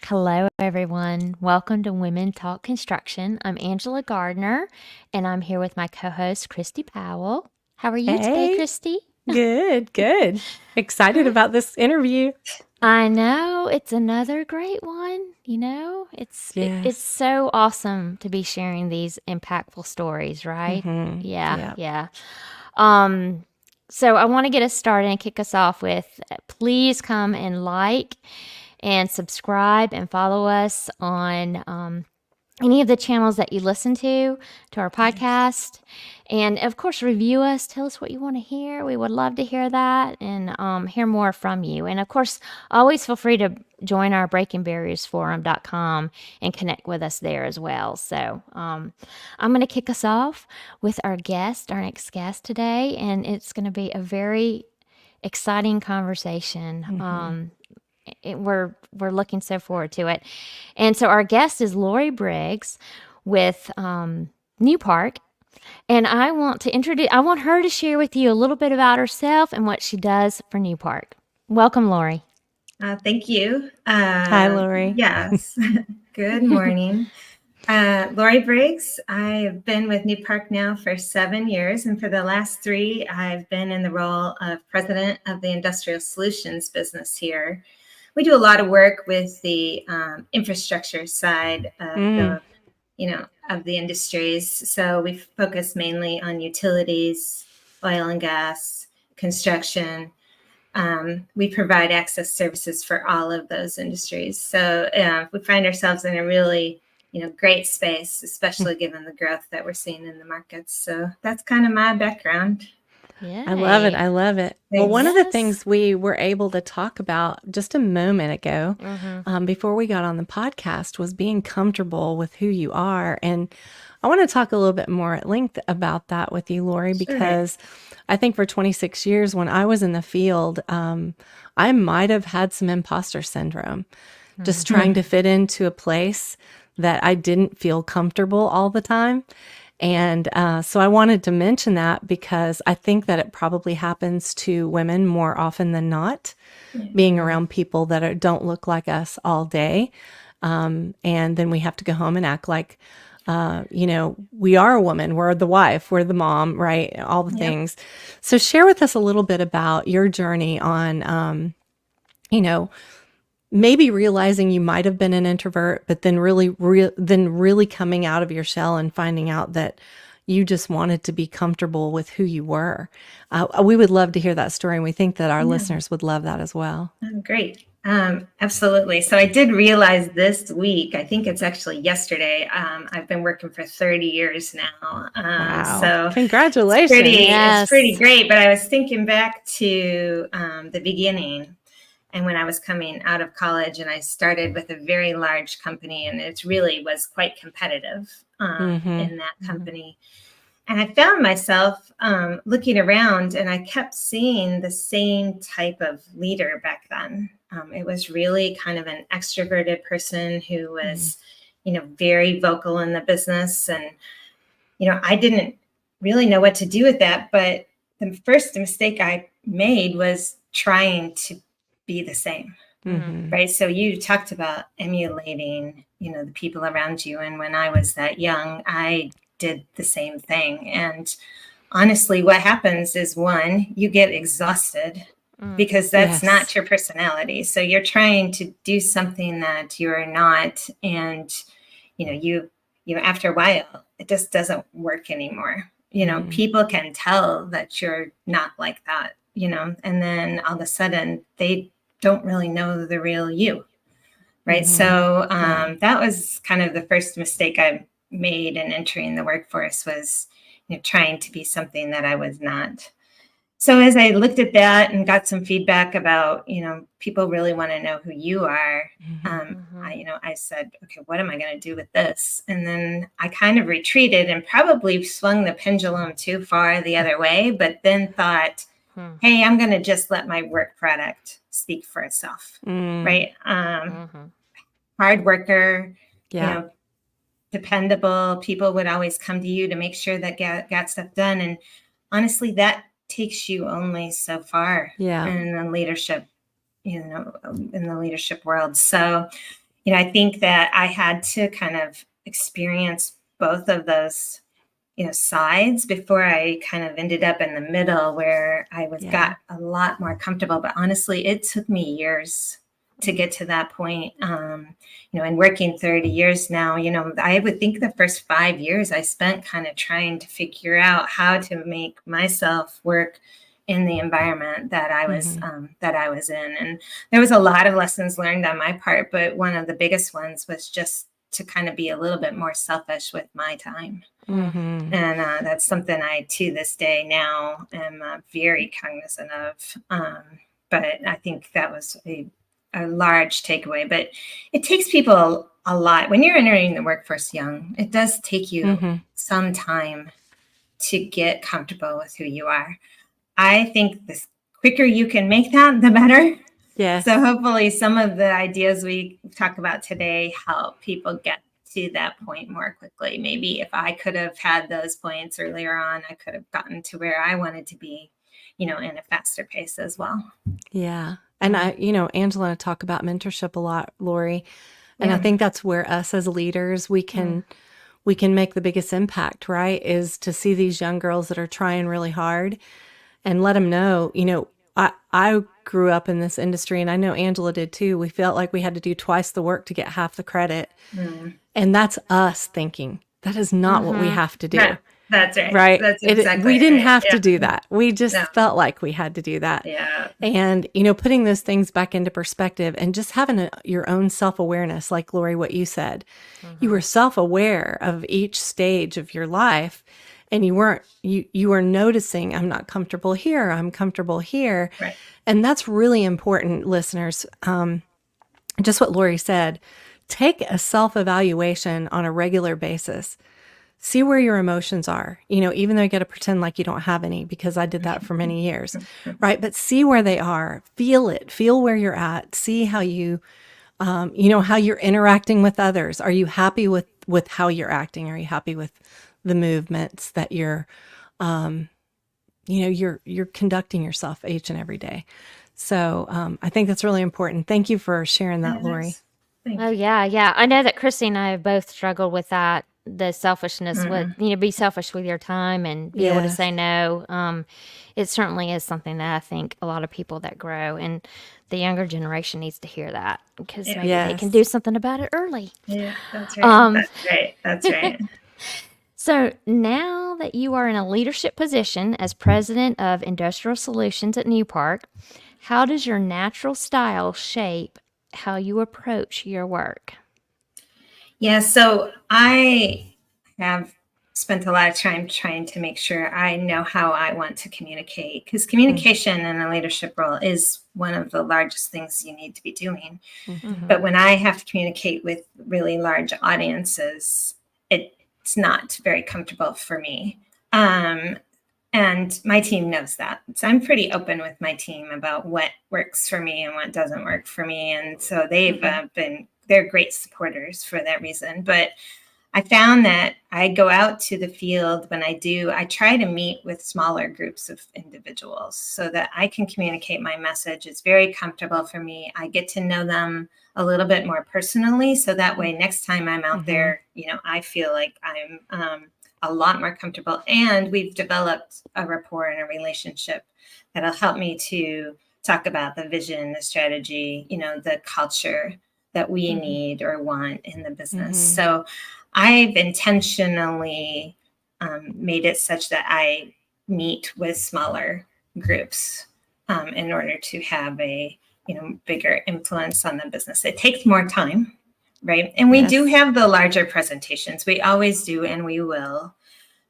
Hello, everyone. Welcome to Women Talk Construction. I'm Angela Gardner, and I'm here with my co host, Christi Powell. How are you today, Hey, Christi? good. Excited Great. about this interview. I know it's another great one. It's Yes. so awesome to be sharing these impactful stories, right? Mm-hmm. Yeah, Yeah. yeah. Um, so I want to get us started and kick us off with please come and like and subscribe and follow us on any of the channels that you listen to our Yes. podcast. And of course, review us. Tell us what you want to hear. We would love to hear that and hear more from you. And of course, always feel free to join our breakingbarriersforum.com and connect with us there as well. So I'm going to kick us off with our next guest today. And it's going to be a very exciting conversation. Mm-hmm. We're looking so forward to it. And so our guest is Lori Briggs with Newpark, and I want her to share with you a little bit about herself and what she does for Newpark. Welcome, Lori. Thank you. Hi, Lori. Yes. Good morning. Lori Briggs. I've been with Newpark now for 7 years, and for the last 3, I've been in the role of president of the industrial solutions business here. We do a lot of work with the infrastructure side of Mm. the industries. So we focus mainly on utilities, oil and gas, construction. We provide access services for all of those industries. So we find ourselves in a really, great space, especially given the growth that we're seeing in the markets. So that's kind of my background. I love it. Yay. I love it. Well, one Thanks. of the Yes. things we were able to talk about just a moment ago, Mm-hmm. before we got on the podcast, was being comfortable with who you are. And I want to talk a little bit more at length about that with you, Lori, Sure. because I think for 26 years when I was in the field, I might have had some imposter syndrome, just trying to fit into a place that I didn't feel comfortable all the time. And so I wanted to mention that because I think that it probably happens to women more often than not, being around people that don't look like us all day. And then we have to go home and act like, we are a woman, we're the wife, we're the mom, right? All the Yep. things. So share with us a little bit about your journey on, maybe realizing you might have been an introvert, but then really coming out of your shell and finding out that you just wanted to be comfortable with who you were. We would love to hear that story, and we think that our Yeah. listeners would love that as well. Oh, great. Absolutely. So I did realize this week, I think it's actually yesterday, I've been working for 30 years now. Wow. So Congratulations. it's pretty Yes. great. But I was thinking back to the beginning and when I was coming out of college, and I started with a very large company, and it really was quite competitive in that company. And I found myself looking around, and I kept seeing the same type of leader back then. It was really kind of an extroverted person who was, very vocal in the business. And, I didn't really know what to do with that. But the first mistake I made was trying to be the same. Mm-hmm. Right. So you talked about emulating, the people around you. And when I was that young, I did the same thing. And honestly, what happens is one, you get exhausted because that's Yes. not your personality. So you're trying to do something that you're not. And, you after a while, it just doesn't work anymore. People can tell that you're not like that, and then all of a sudden they don't really know the real you. Right. So that was kind of the first mistake I made in entering the workforce was, trying to be something that I was not. So as I looked at that and got some feedback about, people really want to know who you are. I said, okay, what am I going to do with this? And then I kind of retreated and probably swung the pendulum too far the other way, but then thought, hey, I'm going to just let my work product speak for itself. Right. Hard worker, Yeah. dependable. People would always come to you to make sure that got stuff done. And honestly, that takes you only so far Yeah. in the leadership, in the leadership world. So, I think that I had to kind of experience both of those, sides before I kind of ended up in the middle where I got a lot more comfortable. But honestly, it took me years to get to that point. And working 30 years now, I would think the first 5 years I spent kind of trying to figure out how to make myself work in the environment that I was in. And there was a lot of lessons learned on my part, but one of the biggest ones was just to kind of be a little bit more selfish with my time. And that's something I, to this day now, am very cognizant of. But I think that was a large takeaway. But it takes people a lot. When you're entering the workforce young, it does take you some time to get comfortable with who you are. I think the quicker you can make that, the better. Yes. So hopefully some of the ideas we talk about today help people get to that point more quickly. Maybe if I could have had those points earlier on, I could have gotten to where I wanted to be, in a faster pace as well. Yeah. And Angela and I talk about mentorship a lot, Lori. And I think that's where us as leaders, we can make the biggest impact, right? Is to see these young girls that are trying really hard and let them know, I grew up in this industry, and I know Angela did too. We felt like we had to do twice the work to get half the credit. And that's us thinking. That is not what we have to do. That's right. Right. That's exactly we didn't right. have to do that. We just felt like we had to do that. Yeah. And, putting those things back into perspective and just having your own self-awareness, like Lori, what you said, you were self-aware of each stage of your life. And you were noticing, I'm not comfortable here, I'm comfortable here. Right. And that's really important, listeners. Just what Lori said, take a self-evaluation on a regular basis. See where your emotions are, even though you got to pretend like you don't have any, because I did that for many years, right? But see where they are, feel it, feel where you're at, see how you, how you're interacting with others. Are you happy with how you're acting? Are you happy with the movements that you're conducting yourself each and every day? So I think that's really important. Thank you for sharing that, Lori. Oh, yeah. I know that Christi and I have both struggled with that, the selfishness with, be selfish with your time and be able to say no. It certainly is something that I think a lot of people that grow, and the younger generation needs to hear that, because maybe they can do something about it early. Yeah, that's right. That's right. So now that you are in a leadership position as president of Industrial Solutions at Newpark, how does your natural style shape how you approach your work? Yeah, so I have spent a lot of time trying to make sure I know how I want to communicate, because communication in a leadership role is one of the largest things you need to be doing. But when I have to communicate with really large audiences, it's not very comfortable for me. And my team knows that. So I'm pretty open with my team about what works for me and what doesn't work for me. And so they're great supporters for that reason. But I found that I go out to the field when I try to meet with smaller groups of individuals so that I can communicate my message. It's very comfortable for me. I get to know them a little bit more personally. So that way, next time I'm out there, I feel like I'm a lot more comfortable. And we've developed a rapport and a relationship that'll help me to talk about the vision, the strategy, the culture that we need or want in the business. So I've intentionally made it such that I meet with smaller groups in order to have a bigger influence on the business. It takes more time, right? And we do have the larger presentations. We always do, and we will.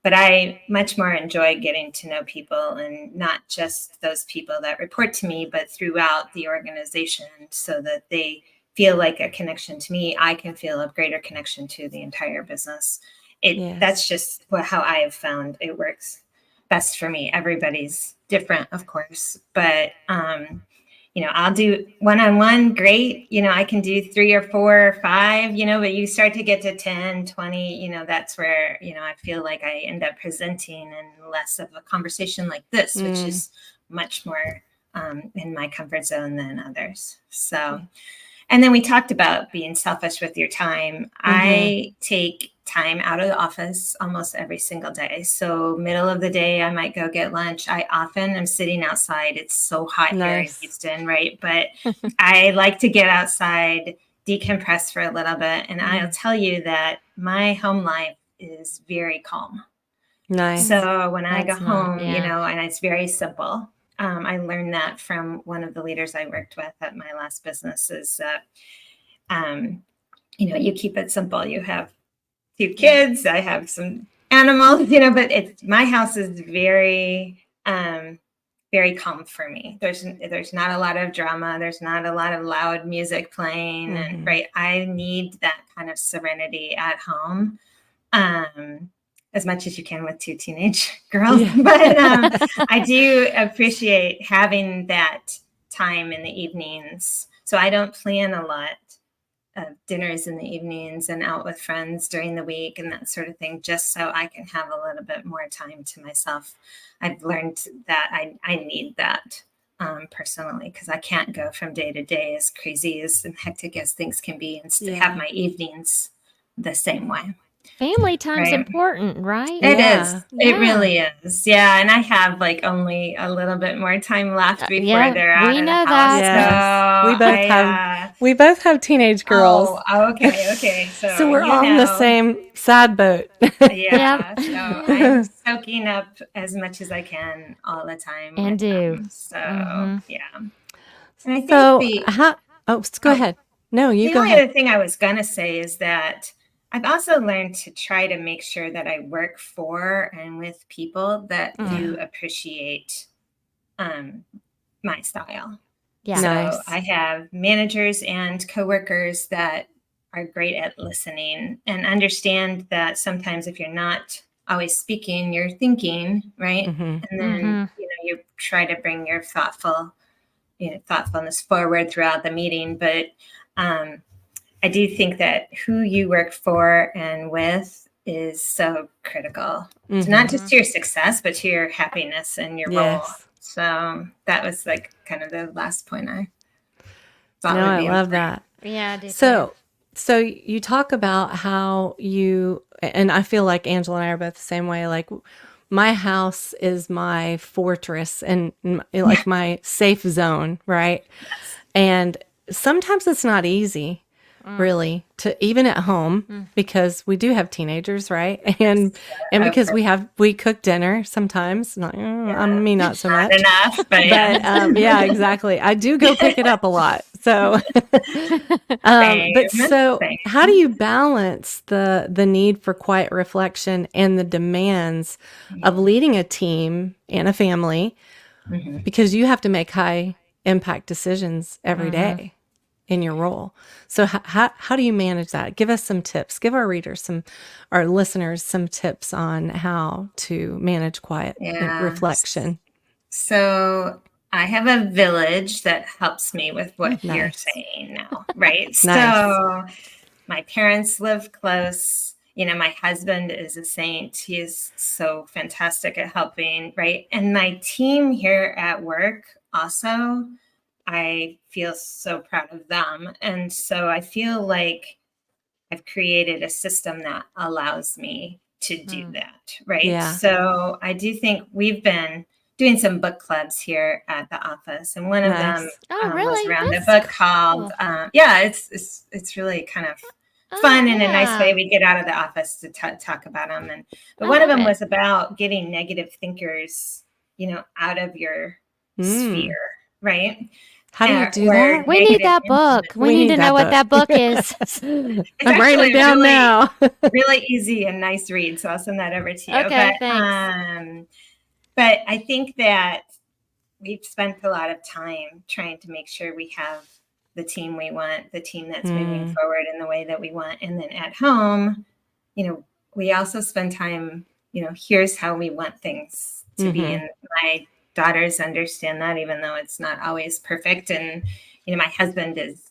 But I much more enjoy getting to know people, and not just those people that report to me, but throughout the organization, so that they feel like a connection to me. I can feel a greater connection to the entire business. That's just how I have found it works best for me. Everybody's different, of course, but I'll do one-on-one, great. I can do 3 or 4 or 5, but you start to get to 10, 20, that's where, I feel like I end up presenting and less of a conversation like this, which is much more in my comfort zone than others. So, And then we talked about being selfish with your time. I take time out of the office almost every single day. So middle of the day, I might go get lunch. I often am sitting outside. It's so hot here in Houston, right? But I like to get outside, decompress for a little bit. And I'll tell you that my home life is very calm. Nice. So when I go That's home, yeah. and it's very simple. I learned that from one of the leaders I worked with at my last business is that, you keep it simple. You have 2 kids. I have some animals, but my house is very, very calm for me. There's not a lot of drama. There's not a lot of loud music playing. And right, I need that kind of serenity at home. As much as you can with 2 teenage girls. Yeah. But I do appreciate having that time in the evenings. So I don't plan a lot of dinners in the evenings and out with friends during the week and that sort of thing, just so I can have a little bit more time to myself. I've learned that I need that personally, because I can't go from day to day as crazy as and hectic as things can be and have my evenings the same way. Family time's important, right? It is. It really is. Yeah. And I have only a little bit more time left before they're out of the house. That. So we both have teenage girls. Oh, okay. So we're on the same sad boat. Yeah. So I'm soaking up as much as I can all the time. And do. So yeah. And I think go ahead. No, you go ahead. The only other thing I was gonna say is that I've also learned to try to make sure that I work for and with people that do appreciate my style. Yeah. So I have managers and coworkers that are great at listening and understand that sometimes if you're not always speaking, you're thinking, right? And then you try to bring your thoughtfulness forward throughout the meeting. But I do think that who you work for and with is so critical. So not just to your success, but to your happiness and your role. So that was kind of the last point I thought would be I love that. Yeah, I do. So you talk about how and I feel like Angela and I are both the same way. Like my house is my fortress and my safe zone, right? Yes. And sometimes it's not easy. Really, to even at home, because we do have teenagers, right? And because we cook dinner sometimes. Me not so much. Not enough, but yeah, exactly. I do go pick it up a lot. So, how do you balance the need for quiet reflection and the demands of leading a team and a family? Because you have to make high impact decisions every day in your role. So how do you manage that? Give us some tips. Give our listeners some tips on how to manage quiet reflection. So I have a village that helps me with what you're saying now, right? So my parents live close. My husband is a saint. He is so fantastic at helping, right? And my team here at work also, I feel so proud of them. And so I feel like I've created a system that allows me to do that, right? Yeah. So I do think we've been doing some book clubs here at the office. And one of them was around a book called, it's really kind of fun in a nice way. We get out of the office to talk about them. But one of them was about getting negative thinkers, out of your sphere, right? How do you do that? We need that book. We need to know what that book is. I'm writing it down now. Really easy and nice read. So I'll send that over to you. Okay, thanks. But I think that we've spent a lot of time trying to make sure we have the team we want, the team that's moving forward in the way that we want. And then at home, we also spend time, here's how we want things to be. And my daughters understand that, even though it's not always perfect. And, my husband is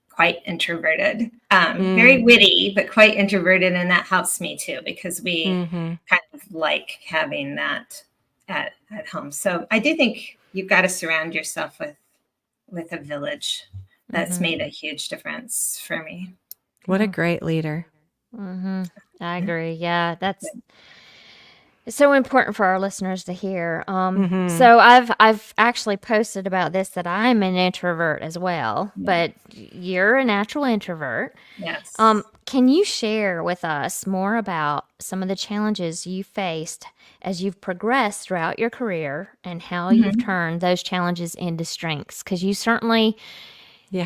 quite introverted, very witty, but quite introverted. And that helps me too, because we kind of like having that at home. So I do think you've got to surround yourself with a village that's made a huge difference for me. What a great leader. I agree. Yeah, that's so important for our listeners to hear. So I've actually posted about this that I'm an introvert as well, but you're a natural introvert. Yes. Can you share with us more about some of the challenges you faced as you've progressed throughout your career and how you've turned those challenges into strengths? Because you certainly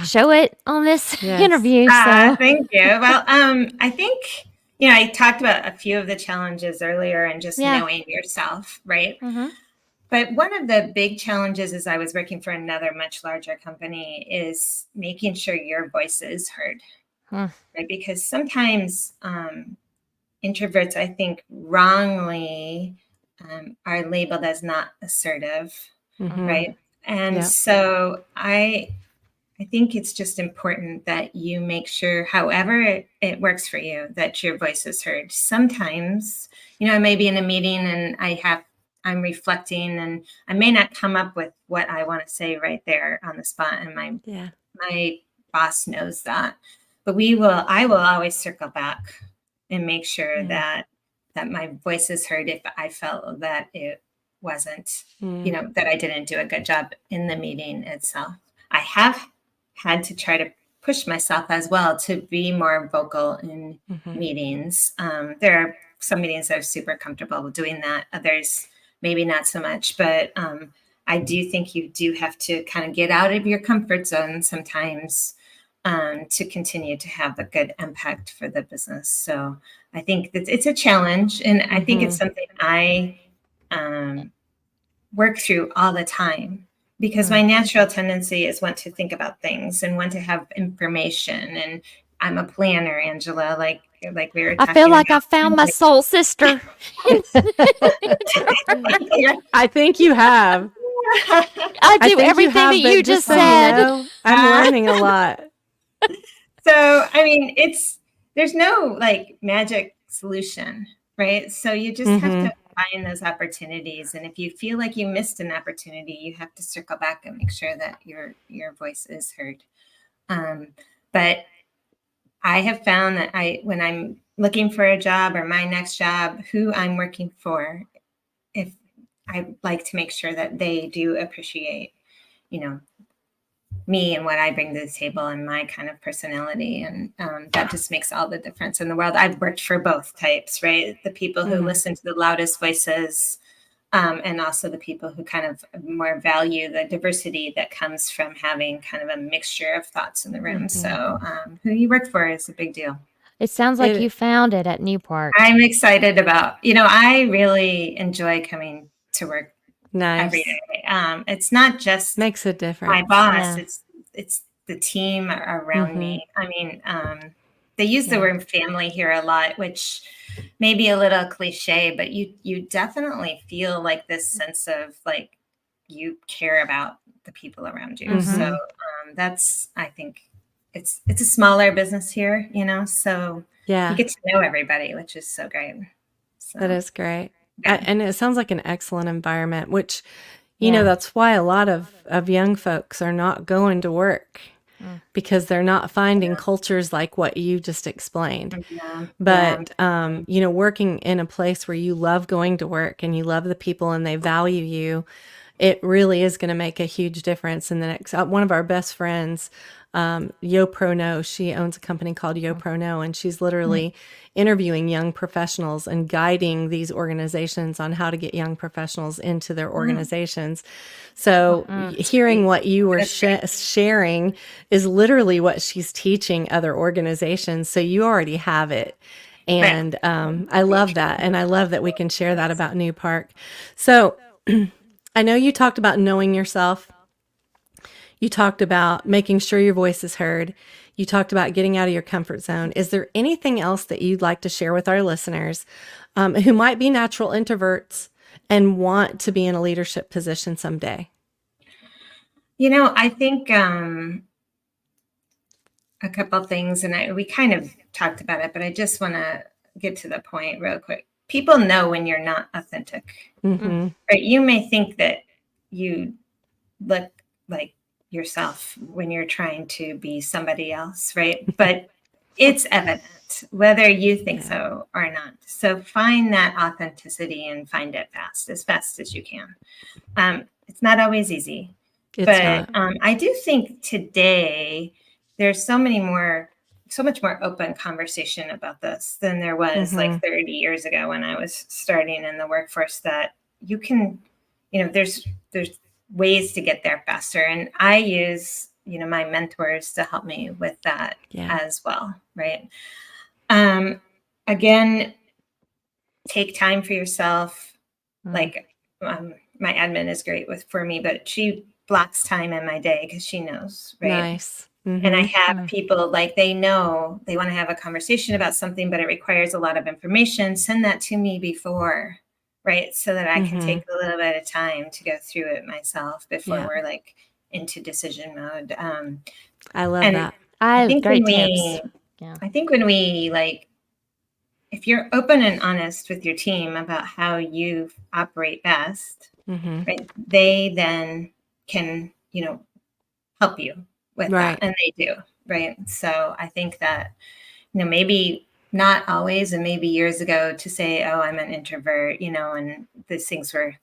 show it on this interview. So thank you. Well, I think, I talked about a few of the challenges earlier and just knowing yourself, right? But one of the big challenges as I was working for another much larger company is making sure your voice is heard, right? Because sometimes introverts, I think, wrongly are labeled as not assertive, right? And so I think it's just important that you make sure, however it works for you, that your voice is heard. Sometimes, I may be in a meeting and I'm reflecting and I may not come up with what I want to say right there on the spot. And my boss knows that, but I will always circle back and make sure that my voice is heard if I felt that it wasn't, that I didn't do a good job in the meeting itself. I have had to try to push myself as well to be more vocal in meetings. There are some meetings that are super comfortable with doing that. Others, maybe not so much, but I do think you do have to kind of get out of your comfort zone sometimes to continue to have a good impact for the business. So I think that it's a challenge, and I think it's something I work through all the time. Because my natural tendency is want to think about things and want to have information. And I'm a planner, Angela, like we were talking about. I feel like I found my soul sister. I think you have. I do everything that you just said. I'm learning a lot. So, I mean, there's no like magic solution, right? So you just have to find those opportunities, and if you feel like you missed an opportunity, you have to circle back and make sure that your voice is heard. But I have found that when I'm looking for a job or my next job, who I'm working for, if I like to make sure that they do appreciate, me and what I bring to the table and my kind of personality. And that just makes all the difference in the world. I've worked for both types, right? The people who listen to the loudest voices and also the people who kind of more value the diversity that comes from having kind of a mixture of thoughts in the room. So who you work for is a big deal. It sounds like you found it at Newpark. I'm excited about, I really enjoy coming to work. Nice. Every day. It's not just makes a difference. My boss, it's the team around me. I mean, they use the word family here a lot, which may be a little cliche, but you definitely feel like this sense of like you care about the people around you. So that's, I think it's a smaller business here, so you get to know everybody, which is so great. So, that is great. And it sounds like an excellent environment, which, that's why a lot of young folks are not going to work because they're not finding cultures like what you just explained. But, working in a place where you love going to work and you love the people and they value you, it really is going to make a huge difference in the next. One of our best friends, Yo Pro No, she owns a company called Yo Pro No, and she's literally interviewing young professionals and guiding these organizations on how to get young professionals into their organizations. So hearing what you were sharing is literally what she's teaching other organizations. So you already have it. And I love that. And I love that we can share that about Newpark. So I know you talked about knowing yourself. You talked about making sure your voice is heard. You talked about getting out of your comfort zone. Is there anything else that you'd like to share with our listeners who might be natural introverts and want to be in a leadership position someday? I think a couple things, and we kind of talked about it, but I just want to get to the point real quick. People know when you're not authentic. Right? You may think that you look like yourself when you're trying to be somebody else, right? But it's evident whether you think so or not. So find that authenticity and find it as fast as you can. It's not always easy, but I do think today there's so much more open conversation about this than there was like 30 years ago when I was starting in the workforce, that you can, there's ways to get there faster. And I use, my mentors to help me with that as well. Right. Again, take time for yourself. Like, my admin is great for me, but she blocks time in my day because she knows, right? Nice. And I have people, like, they know they want to have a conversation about something, but it requires a lot of information. Send that to me before, right? So that I can take a little bit of time to go through it myself before we're like into decision mode. I love that. I think when we like, if you're open and honest with your team about how you operate best, right, they then can, help you with that. And they do, right? So I think that, maybe not always, and maybe years ago to say, oh, I'm an introvert, and these things were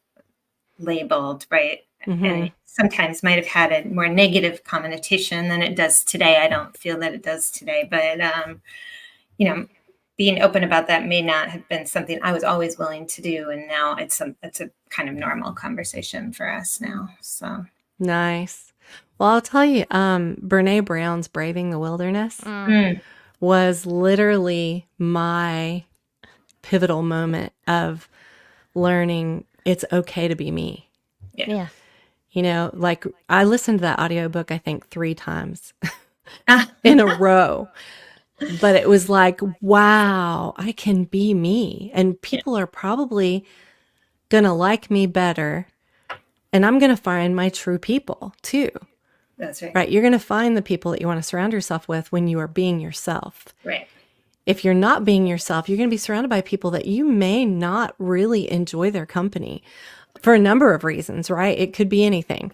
labeled, right? And it sometimes might have had a more negative connotation than it does today. I don't feel that it does today, but, being open about that may not have been something I was always willing to do. And now it's a kind of normal conversation for us now. So nice. Well, I'll tell you, Brene Brown's Braving the Wilderness was literally my pivotal moment of learning it's okay to be me. Yeah. Like I listened to that audiobook, I think 3 times in a row. But it was like, wow, I can be me. And people are probably going to like me better. And I'm going to find my true people too. That's right. Right. You're going to find the people that you want to surround yourself with when you are being yourself. Right. If you're not being yourself, you're going to be surrounded by people that you may not really enjoy their company for a number of reasons, right? It could be anything.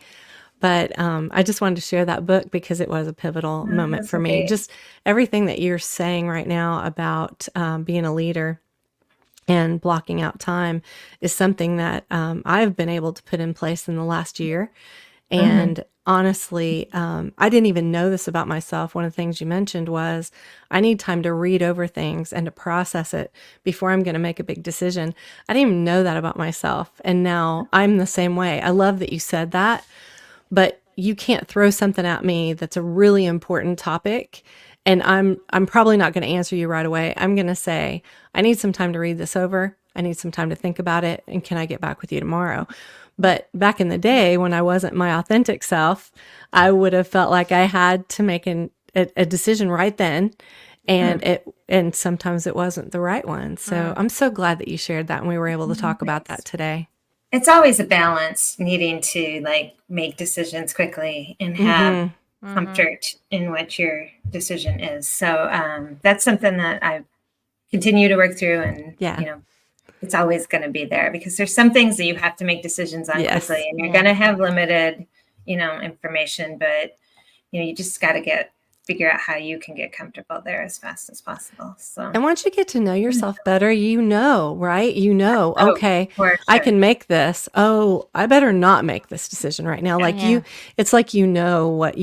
But I just wanted to share that book because it was a pivotal moment for me. Just everything that you're saying right now about being a leader and blocking out time is something that I've been able to put in place in the last year. And honestly, I didn't even know this about myself. One of the things you mentioned was I need time to read over things and to process it before I'm going to make a big decision. I didn't even know that about myself. And now I'm the same way. I love that you said that. But you can't throw something at me that's a really important topic, and I'm probably not going to answer you right away. I'm going to say, I need some time to read this over. I need some time to think about it, and can I get back with you tomorrow? But back in the day when I wasn't my authentic self, I would have felt like I had to make a decision right then, and sometimes it wasn't the right one. So I'm so glad that you shared that and we were able to talk about that today. It's always a balance, needing to like make decisions quickly and have comfort in what your decision is. So that's something that I continue to work through, and it's always going to be there because there's some things that you have to make decisions on quickly, and you're going to have limited, information, but you just got to figure out how you can get comfortable there as fast as possible. So, and once you get to know yourself better, right? Okay, sure. I can make this. Oh, I better not make this decision right now. Like it's like what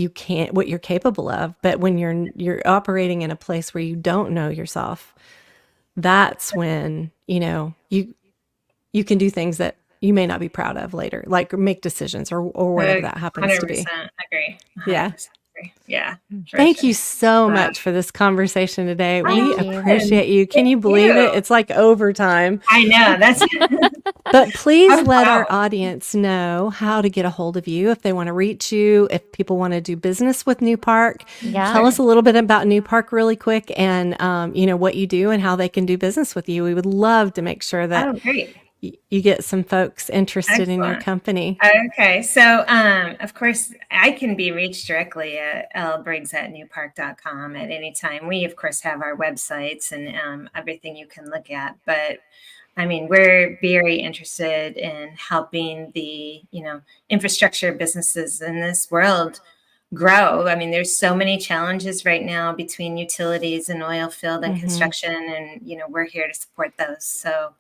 you're capable of. But when you're operating in a place where you don't know yourself, that's when, you can do things that you may not be proud of later, like make decisions or whatever that happens to be. 100% agree. 100% Yeah. agree. Yeah. Thank you so much for this conversation today. We appreciate you. Can you believe it? It's like overtime. I know. That's. But please let our audience know how to get a hold of you if they want to reach you, if people want to do business with Newpark. Tell us a little bit about Newpark really quick and, what you do and how they can do business with you. We would love to make sure that you get some folks interested in your company. Okay. So, of course, I can be reached directly at lbriggs@newpark.com at any time. We, of course, have our websites and everything you can look at. But, I mean, we're very interested in helping the, infrastructure businesses in this world grow. I mean, there's so many challenges right now between utilities and oil field and construction, and we're here to support those. So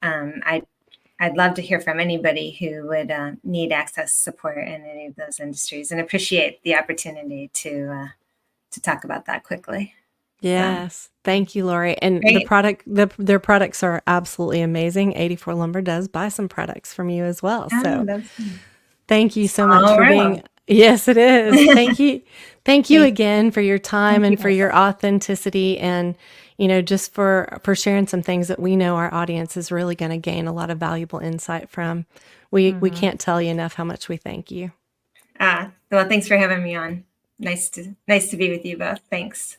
I'd love to hear from anybody who would need access support in any of those industries, and appreciate the opportunity to talk about that quickly. Yes. Thank you, Lori. And Great. their products are absolutely amazing. 84 Lumber does buy some products from you as well. So thank you so much for being. Yes, it is. Thank you. Thank you again for your time and for your authenticity, and just for sharing some things that we know our audience is really going to gain a lot of valuable insight from. We can't tell you enough how much we thank you. Well, thanks for having me on. Nice to be with you both. Thanks.